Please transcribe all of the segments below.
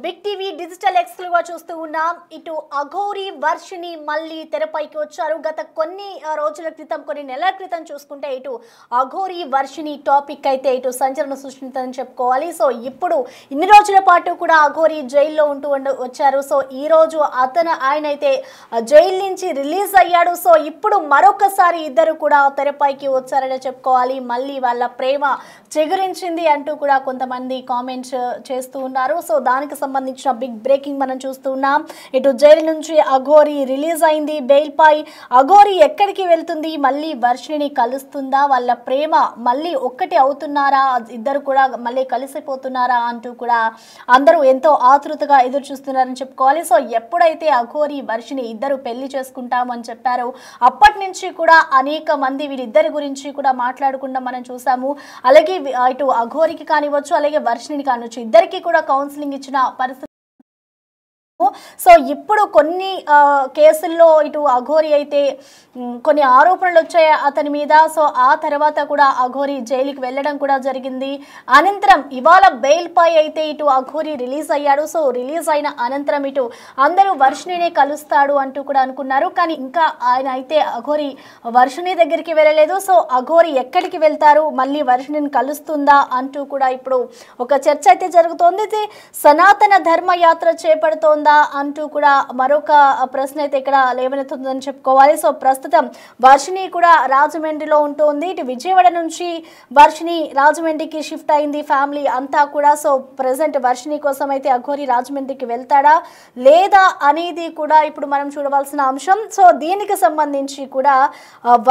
Big TV digital exclusive గా చూస్తూ ఉన్నాం. ఇటు అఘోరి వర్షిని మళ్ళీ తెరపైకి వచ్చారు. గత కొన్ని రోజుల క్రితం, కొన్ని నెలల క్రితం చూసుకుంటే ఇటు అఘోరి వర్షిని టాపిక్ అయితే ఇటు సంచలనం సృష్టించిందని చెప్పుకోవాలి. సో ఇప్పుడు ఇన్ని రోజుల పాటు కూడా అఘోరి జైల్లో ఉంటూ వచ్చారు. సో ఈ రోజు ఆయన అయితే జైలు నుంచి రిలీజ్ అయ్యాడు. సో ఇప్పుడు మరొకసారి ఇద్దరు కూడా తెరపైకి వచ్చారని చెప్పుకోవాలి. మళ్ళీ వాళ్ళ ప్రేమ చిగురించింది అంటూ కూడా కొంతమంది కామెంట్స్ చేస్తూ ఉన్నారు. సో దానికి సంబంధించిన బిగ్ బ్రేకింగ్ మనం చూస్తూ ఉన్నాం. ఇటు జైలు నుంచి అఘోరి రిలీజ్ అయింది బెయిల్ పై. అఘోరి ఎక్కడికి వెళ్తుంది, మళ్ళీ వర్షిని కలుస్తుందా, వాళ్ళ ప్రేమ మళ్ళీ ఒక్కటి అవుతున్నారా, ఇద్దరు కూడా మళ్ళీ కలిసిపోతున్నారా అంటూ కూడా అందరూ ఎంతో ఆతృతగా ఎదురు చూస్తున్నారని చెప్పుకోవాలి. సో ఎప్పుడైతే అఘోరి వర్షిని ఇద్దరు పెళ్లి చేసుకుంటామని చెప్పారో అప్పటి నుంచి కూడా అనేక మంది వీరిద్దరి గురించి కూడా మాట్లాడకుండా మనం చూసాము. అలాగే ఇటు అఘోరికి కానివచ్చు, అలాగే వర్షిని కానివచ్చు, ఇద్దరికి కూడా కౌన్సిలింగ్ ఇచ్చిన పరిస్థితి. సో ఇప్పుడు కొన్ని కేసుల్లో ఇటు అఘోరి అయితే కొన్ని ఆరోపణలు వచ్చాయి అతని మీద. సో ఆ తర్వాత కూడా అఘోరి జైలుకి వెళ్ళడం కూడా జరిగింది. అనంతరం ఇవాళ బెయిల్ పై అయితే ఇటు అఘోరి రిలీజ్ అయ్యాడు. సో రిలీజ్ అయిన అనంతరం ఇటు అందరూ వర్షిణినే కలుస్తాడు అంటూ కూడా అనుకున్నారు. కానీ ఇంకా ఆయన అయితే అఘోరి వర్షిణి దగ్గరికి వెళ్ళలేదు. సో అఘోరి ఎక్కడికి వెళ్తారు, మళ్ళీ వర్షిణిని కలుస్తుందా అంటూ కూడా ఇప్పుడు ఒక చర్చ అయితే జరుగుతోంది. సనాతన ధర్మ యాత్ర చేపడుతోంది అంటూ కూడా మరొక ప్రశ్న అయితే ఇక్కడ లేవనెత్తుందని చెప్పుకోవాలి. సో ప్రస్తుతం వర్షిని కూడా రాజమండ్రిలో ఉంటుంది. ఇటు విజయవాడ నుంచి వర్షిని రాజమండ్రికి షిఫ్ట్ అయింది ఫ్యామిలీ అంతా కూడా. సో ప్రెసెంట్ వర్షిని కోసం అయితే అఘోరి రాజమండ్రికి వెళ్తాడా లేదా అనేది కూడా ఇప్పుడు మనం చూడవలసిన అంశం. సో దీనికి సంబంధించి కూడా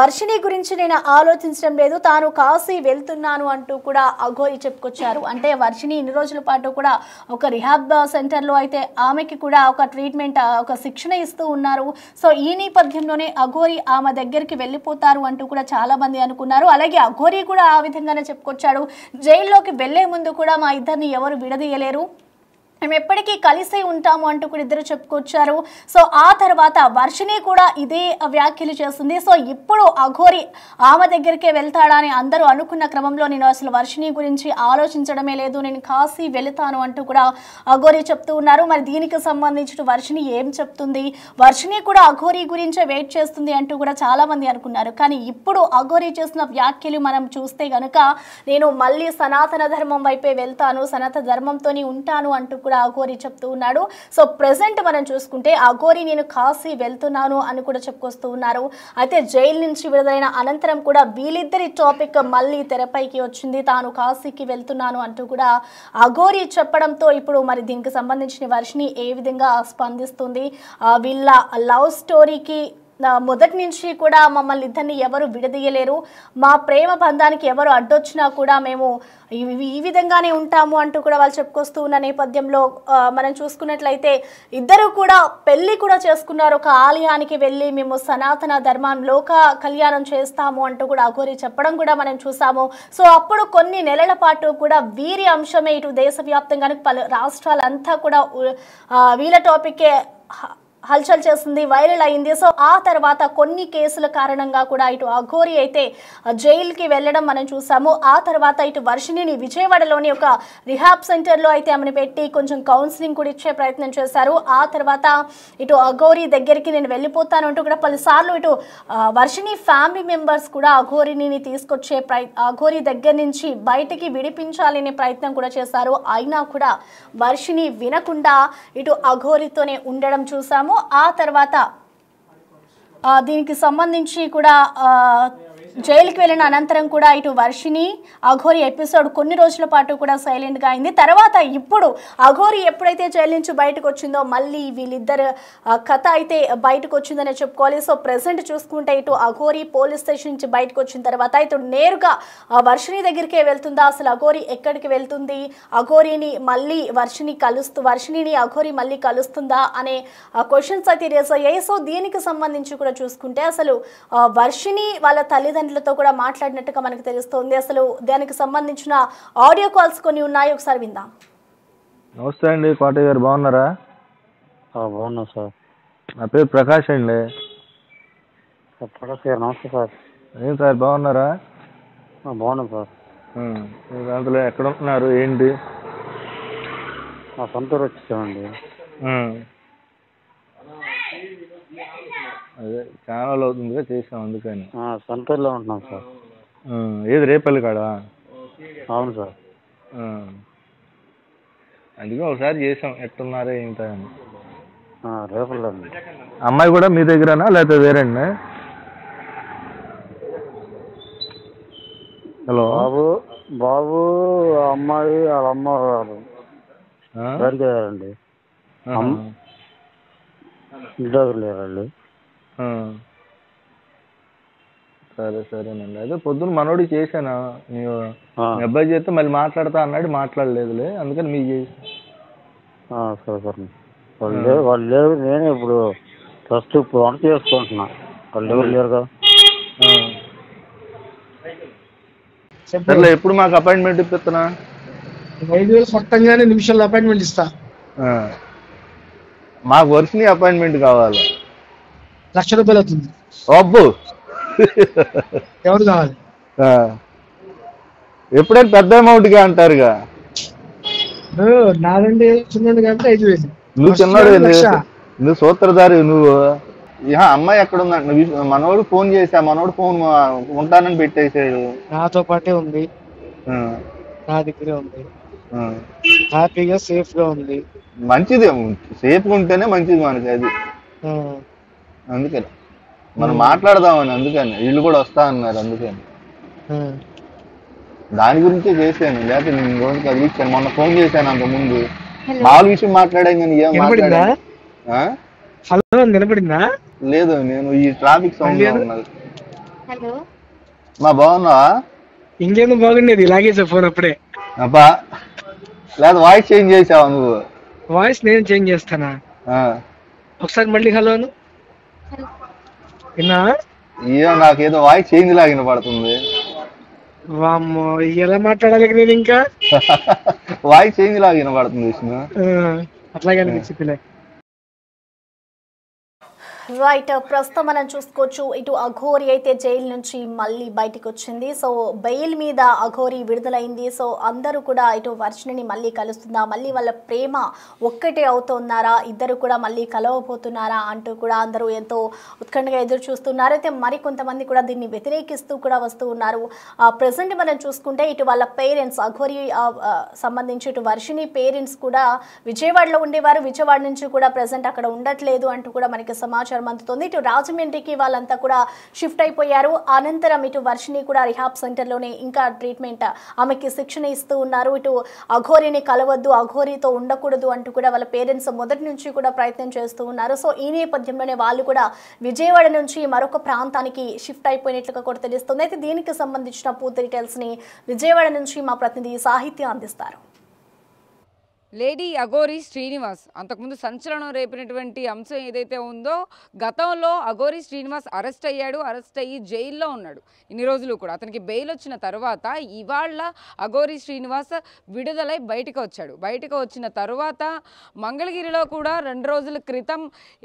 వర్షిని గురించి నేను ఆలోచించడం లేదు, తాను కాశీ వెళ్తున్నాను అంటూ కూడా అఘోరి చెప్పుకొచ్చారు. అంటే వర్షిని ఇన్ని రోజుల పాటు కూడా ఒక రిహాబ్ సెంటర్లో అయితే ఆమెకి కూడా ఒక ట్రీట్మెంట్, ఒక శిక్షణ ఇస్తూ ఉన్నారు. సో ఈ నేపథ్యంలోనే అఘోరి ఆమె దగ్గరికి వెళ్ళిపోతారు అంటూ కూడా చాలా మంది అనుకున్నారు. అలాగే అఘోరి కూడా ఆ విధంగానే చెప్పుకొచ్చాడు. జైల్లోకి వెళ్లే ముందు కూడా మా ఇద్దరిని ఎవరు విడదీయలేరు, మేము ఎప్పటికీ కలిసే ఉంటాము అంటూ కూడా ఇద్దరు చెప్పుకొచ్చారు. సో ఆ తర్వాత వర్షిని కూడా ఇదే వ్యాఖ్యలు చేస్తుంది. సో ఇప్పుడు అఘోరి ఆమె దగ్గరికే వెళ్తాడా అని అందరూ అనుకున్న క్రమంలో నేను అసలు వర్షిని గురించి ఆలోచించడమే లేదు, నేను కాశీ వెళుతాను అంటూ కూడా అఘోరి చెప్తూ ఉన్నారు. మరి దీనికి సంబంధించిన వర్షిని ఏం చెప్తుంది, వర్షిని కూడా అఘోరి గురించే వెయిట్ చేస్తుంది అంటూ కూడా చాలా మంది అనుకున్నారు. కానీ ఇప్పుడు అఘోరి చేసిన వ్యాఖ్యలు మనం చూస్తే గనుక నేను మళ్ళీ సనాతన ధర్మం వైపే వెళ్తాను, సనాతన ధర్మంతోనే ఉంటాను అంటూ కూడా అఘోరి చెప్తూ ఉన్నాడు. సో ప్రెసెంట్ మనం చూసుకుంటే అఘోరి నేను కాశీ వెళ్తున్నాను అని కూడా చెప్పుకొస్తూ ఉన్నారు. అయితే జైలు నుంచి విడుదలైన అనంతరం కూడా వీళ్ళిద్దరి టాపిక్ మళ్ళీ తెరపైకి వచ్చింది. తాను కాశీకి వెళ్తున్నాను అంటూ కూడా అఘోరి చెప్పడంతో ఇప్పుడు మరి దీనికి సంబంధించిన వర్షిని ఏ విధంగా స్పందిస్తుంది, వీళ్ళ లవ్ స్టోరీకి మొదటి నుంచి కూడా మమ్మల్ని ఇద్దరిని ఎవరు విడదీయలేరు, మా ప్రేమ బంధానికి ఎవరు అడ్డొచ్చినా కూడా మేము ఈ విధంగానే ఉంటాము అంటూ కూడా వాళ్ళు చెప్పుకొస్తూ ఉన్న నేపథ్యంలో మనం చూసుకున్నట్లయితే ఇద్దరు కూడా పెళ్లి కూడా చేసుకున్నారు. ఒక ఆలయానికి వెళ్ళి మేము సనాతన ధర్మం లోక కళ్యాణం చేస్తాము అంటూ కూడా అఘోరి చెప్పడం కూడా మనం చూసాము. సో అప్పుడు కొన్ని నెలల పాటు కూడా వీరి అంశమే ఇటు దేశవ్యాప్తంగా పలు రాష్ట్రాలంతా కూడా వీళ్ళ టాపికే హల్చల్ చేస్తుంది, వైరల్ అయింది. సో ఆ తర్వాత కొన్ని కేసుల కారణంగా కూడా ఇటు అఘోరి అయితే జైలుకి వెళ్ళడం మనం చూసాము. ఆ తర్వాత ఇటు వర్షిణిని విజయవాడలోని ఒక రిహాబ్ సెంటర్లో అయితే ఆమెను పెట్టి కొంచెం కౌన్సిలింగ్ కూడా ఇచ్చే ప్రయత్నం చేశారు. ఆ తర్వాత ఇటు అఘోరి దగ్గరికి నేను వెళ్ళిపోతాను అంటూ కూడా పలుసార్లు ఇటు వర్షిణి ఫ్యామిలీ మెంబర్స్ కూడా అఘోరిని తీసుకొచ్చే అఘోరి దగ్గర నుంచి బయటికి విడిపించాలనే ప్రయత్నం కూడా చేశారు. అయినా కూడా వర్షిణి వినకుండా ఇటు అఘోరితోనే ఉండడం చూసాము. ఆ తర్వాత దీనికి సంబంధించి కూడా జైలుకి వెళ్ళిన అనంతరం కూడా ఇటు వర్షిని అఘోరి ఎపిసోడ్ కొన్ని రోజుల పాటు కూడా సైలెంట్గా అయింది. తర్వాత ఇప్పుడు అఘోరి ఎప్పుడైతే జైలు నుంచి బయటకు వచ్చిందో మళ్ళీ వీళ్ళిద్దరు కథ అయితే బయటకు వచ్చిందనే చెప్పుకోవాలి. సో ప్రెసెంట్ చూసుకుంటే ఇటు అఘోరి పోలీస్ స్టేషన్ నుంచి బయటకు వచ్చిన తర్వాత ఇటు నేరుగా వర్షిని దగ్గరికే వెళ్తుందా, అసలు అఘోరి ఎక్కడికి వెళ్తుంది, అఘోరిని మళ్ళీ వర్షిణిని అఘోరి మళ్ళీ కలుస్తుందా అనే క్వశ్చన్స్ అయితే రేస్ అయ్యాయి. సో దీనికి సంబంధించి కూడా చూసుకుంటే అసలు వర్షిని వాళ్ళ తల్లిదండ్రులు తో కూడా మాట్లాడినట్టుగా మనకు తెలుస్తోంది. అసలు దానికి సంబంధించిన ఆడియో కాల్స్ కొన్ని ఉన్నాయి, ఒకసారి విందాం. నమస్తే అండి కోట గారు, బాగున్నారా? బాగున్నా సార్. నా పేరు ప్రకాష్ అండి. ప్రకాష్ గారు నమస్తే సార్. ఏం సార్ బాగున్నారా? బాగున్నాం సార్. దాంట్లో ఎక్కడ ఉంటున్నారు ఏంటి? మా సొంత ఊరు వచ్చేసామండి. అదే ఛానల్ అవుతుందిగా చేసాం అందుకని. సొంత ఊర్లో ఉంటున్నాం సార్. ఏది రేపల్లి కాడా? అవును సార్. అందుకే ఒకసారి చేసాం ఎట్టున్నారా ఏంటా అని. రేపల్లో అండి. అమ్మాయి కూడా మీ దగ్గరనా లేకపోతే వేరేనా? హలో బాబు అమ్మాయి వాళ్ళ అమ్మ బయటకు వెళ్ళారండి. ఇంటి దగ్గర లేరండి. సరే సరేనండి. అదే పొద్దున్న మనోడికి చేశాను, మీ అబ్బాయి చేస్తే మళ్ళీ మాట్లాడతా అన్నాడు, మాట్లాడలేదులే అందుకని మీకు చేసి. సరే సార్. వాళ్ళు లేరు, నేనే ఇప్పుడు ఫస్ట్ ఇప్పుడు వంట చేసుకుంటున్నా. వాళ్ళు ఎవరు లేరుగా. సర్లే, ఎప్పుడు మాకు అపాయింట్మెంట్ ఇప్పిస్తున్నా? 5,000 కొట్టంగానే నిమిషాల్లో అపాయింట్మెంట్ ఇస్తా. మాకు వర్షిని అపాయింట్మెంట్ కావాలి. ₹1,00,000 అవుతుంది. అబ్బు, ఎవరు కావాలి? ఎప్పుడైనా పెద్ద అమౌంట్గా అంటారుగా. నాదండి చిన్నది కాబట్టి 5,000. నువ్వు చిన్నోడు, నువ్వు సూత్రధారి నువ్వు. అమ్మాయి ఎక్కడ ఉందంట? మనోడు ఫోన్ చేసా, మనోడు ఫోన్ ఉంటానని పెట్టేసాడు. నాతో పాటే ఉంది, నా దగ్గరే ఉంది, హ్యాపీగా సేఫ్ గా ఉంది. మంచిది, సేఫ్ ఉంటేనే మంచిది మనకి. అది అందుకని మనం మాట్లాడదామని, అందుకని వీళ్ళు కూడా వస్తా అన్నారు, అందుకని దాని గురించే చేశాను. లేకపోతే నేను రోజు కదిలిచ్చాను. మొన్న ఫోన్ చేశాను అంత ముందు, మామూలు విషయం మాట్లాడాం కానీ ఏం మాట్లాడా. హలో నిలబడిందా? లేదు, నేను ఈ ట్రాఫిక్ సౌండ్ లో ఉన్నది. మా బాగున్నావా? ఇంకేందుకు బాగుండేది, ఇలాగేసా ఫోన్ అప్పుడే. అబ్బా, లేదా వాయిస్ చేంజ్ చేసావా నువ్వు? వాయిస్ నేను చేంజ్ చేస్తానా? ఒకసారి మళ్ళీ హలో అను. విన్నా? నాకేదో వాయిస్ చేంజ్ లాగిన పడుతుంది. వామ్మో, ఎలా మాట్లాడాలి నేను ఇంకా? వాయిస్ చేంజ్ లాగిన పడుతుంది విష్ణు. అట్లాగే అనిపించిందిలే. రైట్, ప్రస్తుతం మనం చూసుకోవచ్చు ఇటు అఘోరి అయితే జైలు నుంచి మళ్ళీ బయటకు వచ్చింది. సో బెయిల్ మీద అఘోరి విడుదలైంది. సో అందరూ కూడా ఇటు వర్షిణిని మళ్ళీ కలుస్తుందా, మళ్ళీ వాళ్ళ ప్రేమ ఒక్కటే అవుతున్నారా, ఇద్దరు కూడా మళ్ళీ కలవబోతున్నారా అంటూ కూడా అందరూ ఎంతో ఉత్కంఠగా ఎదురు చూస్తున్నారు. అయితే మరికొంతమంది కూడా దీన్ని వ్యతిరేకిస్తూ కూడా వస్తూ ఉన్నారు. ప్రజెంట్ మనం చూసుకుంటే ఇటు వాళ్ళ పేరెంట్స్, అఘోరి సంబంధించి ఇటు వర్షిణి పేరెంట్స్ కూడా విజయవాడలో ఉండేవారు, విజయవాడ నుంచి కూడా ప్రజెంట్ అక్కడ ఉండట్లేదు అంటూ కూడా మనకి సమాచారం అందుతుంది. ఇటు రాజమండ్రికి వాళ్ళంతా కూడా షిఫ్ట్ అయిపోయారు. అనంతరం ఇటు వర్షిని కూడా రిహాబ్ సెంటర్లోనే ఇంకా ట్రీట్మెంట్, ఆమెకి శిక్షణ ఇస్తూ ఉన్నారు. ఇటు అఘోరిని కలవద్దు, అఘోరితో ఉండకూడదు అంటూ కూడా వాళ్ళ పేరెంట్స్ మొదటి నుంచి కూడా ప్రయత్నం చేస్తూ ఉన్నారు. సో ఈ నేపథ్యంలోనే వాళ్ళు కూడా విజయవాడ నుంచి మరొక ప్రాంతానికి షిఫ్ట్ అయిపోయినట్లుగా కూడా తెలుస్తుంది. అయితే దీనికి సంబంధించిన పూర్తి డీటెయిల్స్ ని విజయవాడ నుంచి మా ప్రతినిధి సాహిత్య అందిస్తారు. లేడీ అఘోరి శ్రీనివాస్ అంతకుముందు సంచలనం రేపినటువంటి అంశం ఏదైతే ఉందో, గతంలో అఘోరి శ్రీనివాస్ అరెస్ట్ అయ్యాడు, అరెస్ట్ అయ్యి జైల్లో ఉన్నాడు ఇన్ని రోజులు కూడా. అతనికి బెయిల్ వచ్చిన తర్వాత ఇవాళ అఘోరి శ్రీనివాస్ విడుదలై బయటకు వచ్చాడు. బయటకు వచ్చిన తర్వాత మంగళగిరిలో కూడా 2 రోజుల క్రితం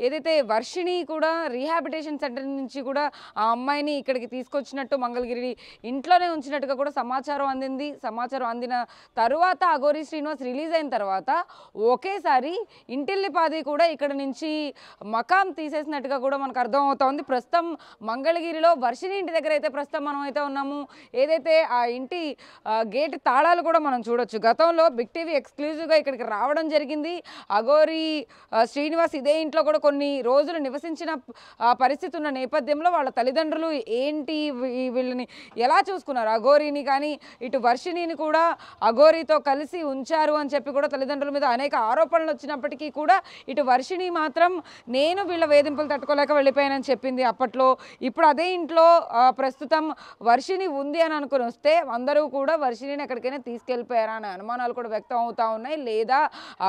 ఏదైతే వర్షిణి కూడా రీహాబిటేషన్ సెంటర్ నుంచి కూడా ఆ అమ్మాయిని ఇక్కడికి తీసుకొచ్చినట్టు, మంగళగిరి ఇంట్లోనే ఉంచినట్టుగా కూడా సమాచారం అందింది. సమాచారం అందిన తరువాత అఘోరి శ్రీనివాస్ రిలీజ్ అయిన తర్వాత ఒకేసారి ఇంటిల్లిపాది కూడా ఇక్కడ నుంచి మకాం తీసేసినట్టుగా కూడా మనకు అర్థమవుతోంది. ప్రస్తుతం మంగళగిరిలో వర్షిని ఇంటి దగ్గర అయితే ప్రస్తుతం మనం అయితే ఉన్నాము. ఏదైతే ఆ ఇంటి గేట్ తాళాలు కూడా మనం చూడొచ్చు. గతంలో బిగ్ టీవీ ఎక్స్క్లూజివ్గా ఇక్కడికి రావడం జరిగింది. అఘోరి శ్రీనివాస్ ఇదే ఇంట్లో కూడా కొన్ని రోజులు నివసించిన పరిస్థితి ఉన్న నేపథ్యంలో వాళ్ళ తల్లిదండ్రులు ఏంటి వీళ్ళని ఎలా చూసుకున్నారు, అఘోరిని కానీ ఇటు వర్షిణిని కూడా అఘోరితో కలిసి ఉంచారు అని చెప్పి కూడా తల్లిదండ్రుల మీద అనేక ఆరోపణలు వచ్చినప్పటికీ కూడా ఇటు వర్షిణి మాత్రం నేను వీళ్ళ వేధింపులు తట్టుకోలేక వెళ్ళిపోయానని చెప్పింది అప్పట్లో. ఇప్పుడు అదే ఇంట్లో ప్రస్తుతం వర్షిణి ఉంది అని అనుకుని వస్తే అందరూ కూడా వర్షిణిని ఎక్కడికైనా తీసుకెళ్ళిపోయారా అనే అనుమానాలు కూడా వ్యక్తం అవుతా ఉన్నాయి. లేదా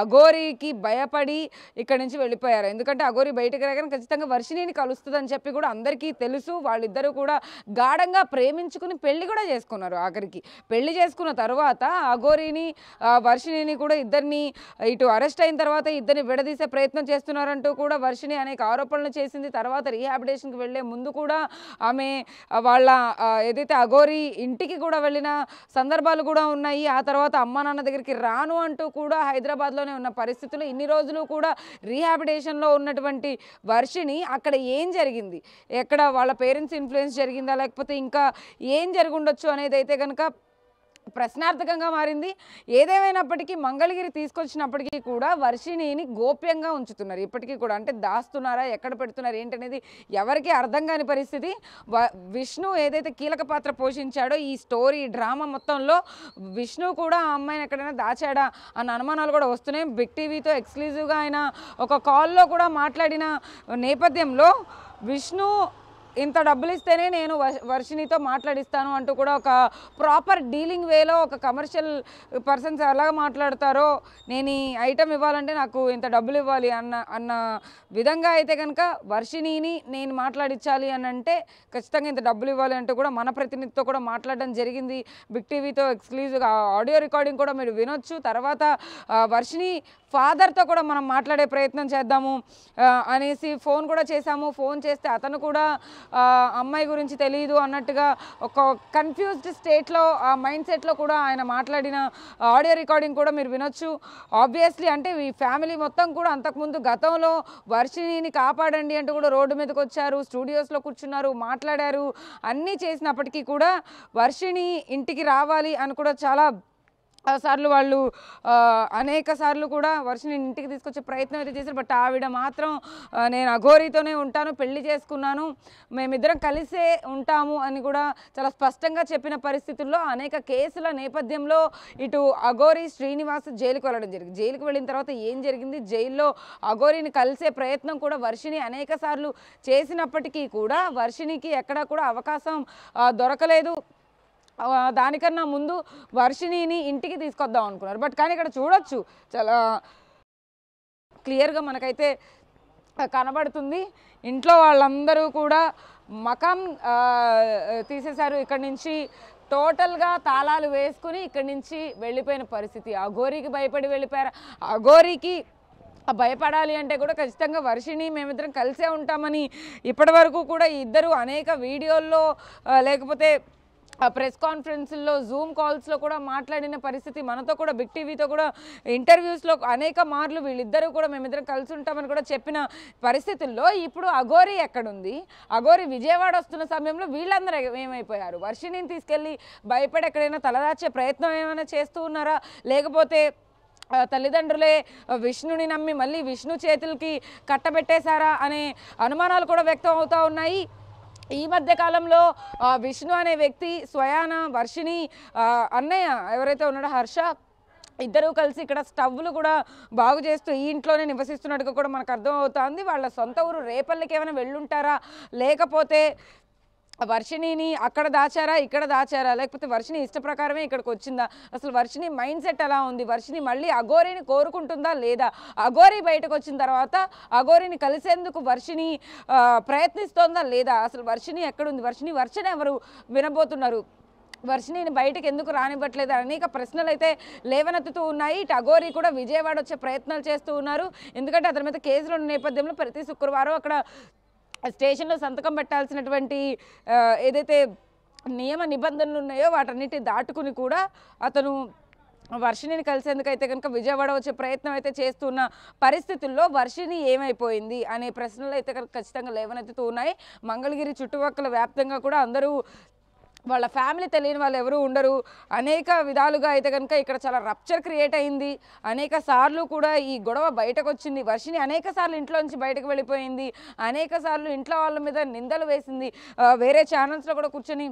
అఘోరికి భయపడి ఇక్కడి నుంచి వెళ్ళిపోయారు. ఎందుకంటే అఘోరి బయటకు రాగానే ఖచ్చితంగా వర్షిణిని కలుస్తుందని చెప్పి కూడా అందరికీ తెలుసు. వాళ్ళిద్దరూ కూడా గాఢంగా ప్రేమించుకుని పెళ్లి కూడా చేసుకున్నారు. ఆఖరికి పెళ్లి చేసుకున్న తర్వాత అఘోరిని వర్షిణిని కూడా ఇద్దరిని ఇద్దరిని ఇటు అరెస్ట్ అయిన తర్వాత ఇద్దరిని విడదీసే ప్రయత్నం చేస్తున్నారంటూ కూడా వర్షిణి అనేక ఆరోపణలు చేసింది. తర్వాత రీహాబిలిటేషన్కి వెళ్లే ముందు కూడా ఆమె వాళ్ళ ఏదైతే అఘోరి ఇంటికి కూడా వెళ్ళిన సందర్భాలు కూడా ఉన్నాయి. ఆ తర్వాత అమ్మా నాన్న దగ్గరికి రాను అంటూ కూడా హైదరాబాద్లోనే ఉన్న పరిస్థితులు. ఇన్ని రోజులు కూడా రీహాబిలిటేషన్లో ఉన్నటువంటి వర్షిణి అక్కడ ఏం జరిగింది, ఎక్కడ వాళ్ళ పేరెంట్స్ ఇన్ఫ్లుయెన్స్ జరిగిందా లేకపోతే ఇంకా ఏం జరిగి ఉండొచ్చు అనేది అయితే కనుక ప్రశ్నార్థకంగా మారింది. ఏదేమైనప్పటికీ మంగళగిరి తీసుకొచ్చినప్పటికీ కూడా వర్షిణిని గోప్యంగా ఉంచుతున్నారు ఇప్పటికీ కూడా. అంటే దాస్తున్నారా, ఎక్కడ పెడుతున్నారు ఏంటనేది ఎవరికి అర్థం కాని పరిస్థితి. విష్ణు ఏదైతే కీలక పాత్ర పోషించాడో ఈ స్టోరీ డ్రామా మొత్తంలో విష్ణు కూడా ఆ అమ్మాయిని ఎక్కడైనా దాచాడా అన్న అనుమానాలు కూడా వస్తున్నాయి. బిగ్ టీవీతో ఎక్స్క్లూజివ్గా ఆయన ఒక కాల్లో కూడా మాట్లాడిన నేపథ్యంలో విష్ణు ఇంత డబ్బులు ఇస్తేనే నేను వర్షిణితో మాట్లాడిస్తాను అంటూ కూడా ఒక ప్రాపర్ డీలింగ్ వేలో ఒక కమర్షియల్ పర్సన్స్ ఎలా మాట్లాడతారో నేను ఈ ఐటమ్ ఇవ్వాలంటే నాకు ఇంత డబ్బులు ఇవ్వాలి అన్న విధంగా అయితే కనుక వర్షిణిని నేను మాట్లాడించాలి అని అంటే ఖచ్చితంగా ఇంత డబ్బులు ఇవ్వాలి అంటూ కూడా మన ప్రతినిధితో కూడా మాట్లాడడం జరిగింది. బిగ్ టీవీతో ఎక్స్క్లూజివ్గా ఆడియో రికార్డింగ్ కూడా మీరు వినొచ్చు. తర్వాత వర్షిణి ఫాదర్తో కూడా మనం మాట్లాడే ప్రయత్నం చేద్దాము అనేసి ఫోన్ కూడా చేశాము. ఫోన్ చేస్తే అతను కూడా అమ్మాయి గురించి తెలియదు అన్నట్టుగా ఒక కన్ఫ్యూజ్డ్ స్టేట్లో ఆ మైండ్ సెట్లో కూడా ఆయన మాట్లాడిన ఆడియో రికార్డింగ్ కూడా మీరు వినొచ్చు. ఆబ్వియస్లీ అంటే ఈ ఫ్యామిలీ మొత్తం కూడా అంతకుముందు గతంలో వర్షిణిని కాపాడండి అంటూ కూడా రోడ్డు మీదకి వచ్చారు, స్టూడియోస్లో కూర్చున్నారు, మాట్లాడారు. అన్నీ చేసినప్పటికీ కూడా వర్షిణి ఇంటికి రావాలి అని కూడా చాలా సార్లు వాళ్ళు అనేక సార్లు కూడా వర్షిణి ఇంటికి తీసుకొచ్చే ప్రయత్నం అయితే చేశారు. బట్ ఆవిడ మాత్రం నేను అఘోరితోనే ఉంటాను, పెళ్లి చేసుకున్నాను, మేమిద్దరం కలిసే ఉంటాము అని కూడా చాలా స్పష్టంగా చెప్పిన పరిస్థితుల్లో అనేక కేసుల నేపథ్యంలో ఇటు అఘోరి శ్రీనివాస్ జైలుకు వెళ్ళడం జరిగింది. జైలుకు వెళ్ళిన తర్వాత ఏం జరిగింది, జైల్లో అఘోరిని కలిసే ప్రయత్నం కూడా వర్షిణి అనేక సార్లు చేసినప్పటికీ కూడా వర్షిణికి ఎక్కడా కూడా అవకాశం దొరకలేదు. దానికన్నా ముందు వర్షిణిని ఇంటికి తీసుకొద్దాం అనుకున్నారు. బట్ కానీ ఇక్కడ చూడొచ్చు చాలా క్లియర్గా మనకైతే కనబడుతుంది. ఇంట్లో వాళ్ళందరూ కూడా మకం తీసేశారు. ఇక్కడి నుంచి టోటల్గా తాళాలు వేసుకుని ఇక్కడి నుంచి వెళ్ళిపోయిన పరిస్థితి. అఘోరికి భయపడి వెళ్ళిపోయారు. అఘోరికి భయపడాలి అంటే కూడా ఖచ్చితంగా వర్షిణి మేమిద్దరం కలిసే ఉంటామని ఇప్పటి వరకు కూడా ఇద్దరు అనేక వీడియోల్లో లేకపోతే ప్రెస్ కాన్ఫరెన్స్లో జూమ్ కాల్స్లో కూడా మాట్లాడిన పరిస్థితి. మనతో కూడా బిగ్ టీవీతో కూడా ఇంటర్వ్యూస్లో అనేక మార్లు వీళ్ళిద్దరూ కూడా మేమిద్దరం కలిసి ఉంటామని కూడా చెప్పిన పరిస్థితుల్లో ఇప్పుడు అఘోరి ఎక్కడుంది, అఘోరి విజయవాడ వస్తున్న సమయంలో వీళ్ళందరూ ఏమైపోయారు, వర్షిణిని తీసుకెళ్ళి భయపడి ఎక్కడైనా తలదాచే ప్రయత్నం ఏమైనా చేస్తూ ఉన్నారా, లేకపోతే తల్లిదండ్రులే విష్ణుని నమ్మి మళ్ళీ విష్ణు చేతులకి కట్టబెట్టేశారా అనే అనుమానాలు కూడా వ్యక్తం అవుతూ ఉన్నాయి. ఈ మధ్య కాలంలో విష్ణు అనే వ్యక్తి స్వయాన వర్షిణి అన్నయ్య ఎవరైతే ఉన్నాడో హర్ష ఇద్దరూ కలిసి ఇక్కడ స్టవ్లు కూడా బాగు చేస్తూ ఈ ఇంట్లోనే నివసిస్తున్నట్టుగా కూడా మనకు అర్థం అవుతుంది. వాళ్ళ సొంత ఊరు రేపల్లికి ఏమైనా వెళ్ళుంటారా, లేకపోతే వర్షిణిని అక్కడ దాచారా, ఇక్కడ దాచారా, లేకపోతే వర్షిణి ఇష్ట ప్రకారమే ఇక్కడికి వచ్చిందా, అసలు వర్షిణి మైండ్ సెట్ ఎలా ఉంది, వర్షిణి మళ్ళీ అఘోరిని కోరుకుంటుందా లేదా, అఘోరి బయటకు వచ్చిన తర్వాత అఘోరిని కలిసేందుకు వర్షిణి ప్రయత్నిస్తోందా లేదా, అసలు వర్షిణి ఎక్కడుంది, వర్షిణి ఎవరు వినబోతున్నారు, వర్షిణిని బయటకు ఎందుకు రానివ్వట్లేదు అనేక ప్రశ్నలు అయితే లేవనెత్తుతూ ఉన్నాయి. ఇటు అఘోరి కూడా విజయవాడ వచ్చే ప్రయత్నాలు చేస్తూ ఉన్నారు. ఎందుకంటే అతని మీద కేసులు ఉన్న నేపథ్యంలో ప్రతి శుక్రవారం అక్కడ స్టేషన్లో సంతకం పెట్టాల్సినటువంటి ఏదైతే నియమ నిబంధనలు ఉన్నాయో వాటన్నిటి దాటుకుని కూడా అతను వర్షిణిని కలిసేందుకైతే కనుక విజయవాడ వచ్చే ప్రయత్నం అయితే చేస్తున్న పరిస్థితుల్లో వర్షిణి ఏమైపోయింది అనే ప్రశ్నలు అయితే ఖచ్చితంగా లేవనెత్తుతూ ఉన్నాయి. మంగళగిరి చుట్టుపక్కల వ్యాప్తంగా కూడా అందరూ వాళ్ళ ఫ్యామిలీ తెలియని వాళ్ళు ఎవరు ఉండరు. అనేక విధాలుగా అయితే కనుక ఇక్కడ చాలా రప్చర్ క్రియేట్ అయింది. అనేక సార్లు కూడా ఈ గొడవ బయటకు వచ్చింది. వర్షిణి అనేక సార్లు ఇంట్లో నుంచి బయటకు వెళ్ళిపోయింది. అనేక సార్లు ఇంట్లో వాళ్ళ మీద నిందలు వేసింది. వేరే ఛానల్స్లో కూడా కూర్చొని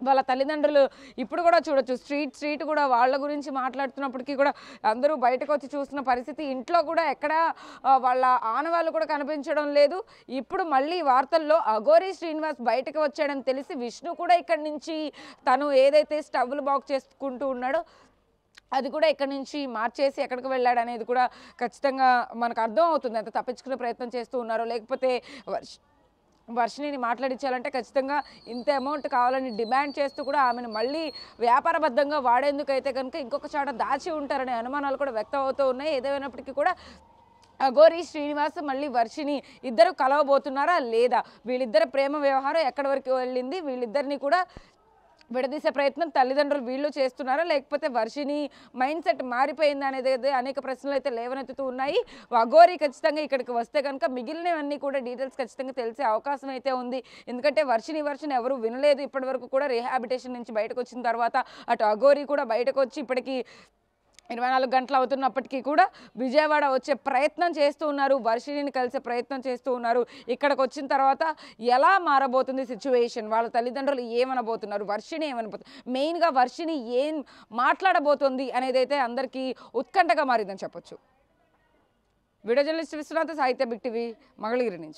వాళ్ళ తల్లిదండ్రులు ఇప్పుడు కూడా చూడొచ్చు స్ట్రీట్ కూడా వాళ్ళ గురించి మాట్లాడుతున్నప్పటికీ కూడా అందరూ బయటకు వచ్చి చూస్తున్న పరిస్థితి. ఇంట్లో కూడా ఎక్కడ వాళ్ళ ఆనవాళ్ళు కూడా కనిపించడం లేదు. ఇప్పుడు మళ్ళీ వార్తల్లో అఘోరి శ్రీనివాస్ బయటకు వచ్చాడని తెలిసి విష్ణు కూడా ఇక్కడి నుంచి తను ఏదైతే స్టవ్లు బాగు చేసుకుంటూ ఉన్నాడో అది కూడా ఇక్కడ నుంచి మార్చేసి ఎక్కడికి వెళ్ళాడు అనేది కూడా ఖచ్చితంగా మనకు అర్థం అవుతుంది. అంత తప్పించుకునే ప్రయత్నం చేస్తూ ఉన్నారో లేకపోతే వర్షిణిని మాట్లాడించాలంటే ఖచ్చితంగా ఇంత అమౌంట్ కావాలని డిమాండ్ చేస్తూ కూడా ఆమెను మళ్ళీ వ్యాపారబద్ధంగా వాడేందుకైతే కనుక ఇంకొక చోట దాచి ఉంటారనే అనుమానాలు కూడా వ్యక్తం అవుతూ ఉన్నాయి. ఏదేమైనప్పటికీ కూడా అఘోరి శ్రీనివాస్ మళ్ళీ వర్షిణి ఇద్దరు కలవబోతున్నారా లేదా, వీళ్ళిద్దరి ప్రేమ వ్యవహారం ఎక్కడి వరకు వెళ్ళింది, వీళ్ళిద్దరిని కూడా విడదీసే ప్రయత్నం తల్లిదండ్రులు వీళ్ళు చేస్తున్నారా, లేకపోతే వర్షిణి మైండ్ సెట్ మారిపోయింది అనేది అనేక ప్రశ్నలు అయితే లేవనెత్తుతూ ఉన్నాయి. అఘోరి ఖచ్చితంగా ఇక్కడికి వస్తే కనుక మిగిలినవన్నీ కూడా డీటెయిల్స్ ఖచ్చితంగా తెలిసే అవకాశం అయితే ఉంది. ఎందుకంటే వర్షిణి ఎవరు వినలేదు ఇప్పటి వరకు కూడా. రీహాబిటేషన్ నుంచి బయటకు వచ్చిన తర్వాత అటు అఘోరి కూడా బయటకు వచ్చి ఇప్పటికీ 24 గంటలు అవుతున్నప్పటికీ కూడా విజయవాడ వచ్చే ప్రయత్నం చేస్తూ ఉన్నారు, వర్షిణిని కలిసే ప్రయత్నం చేస్తూ ఉన్నారు. ఇక్కడికి వచ్చిన తర్వాత ఎలా మారబోతుంది సిచ్యువేషన్, వాళ్ళ తల్లిదండ్రులు ఏమనబోతున్నారు, వర్షిణి ఏమనబోతుంది, మెయిన్గా వర్షిణి ఏం మాట్లాడబోతుంది అనేది అయితే అందరికీ ఉత్కంఠగా మారిందని చెప్పొచ్చు. వీడియో జర్నలిస్ట్ విశ్వనాథ్, సాహిత్య బిగ్ టీవీ, మంగళగిరి నుంచి.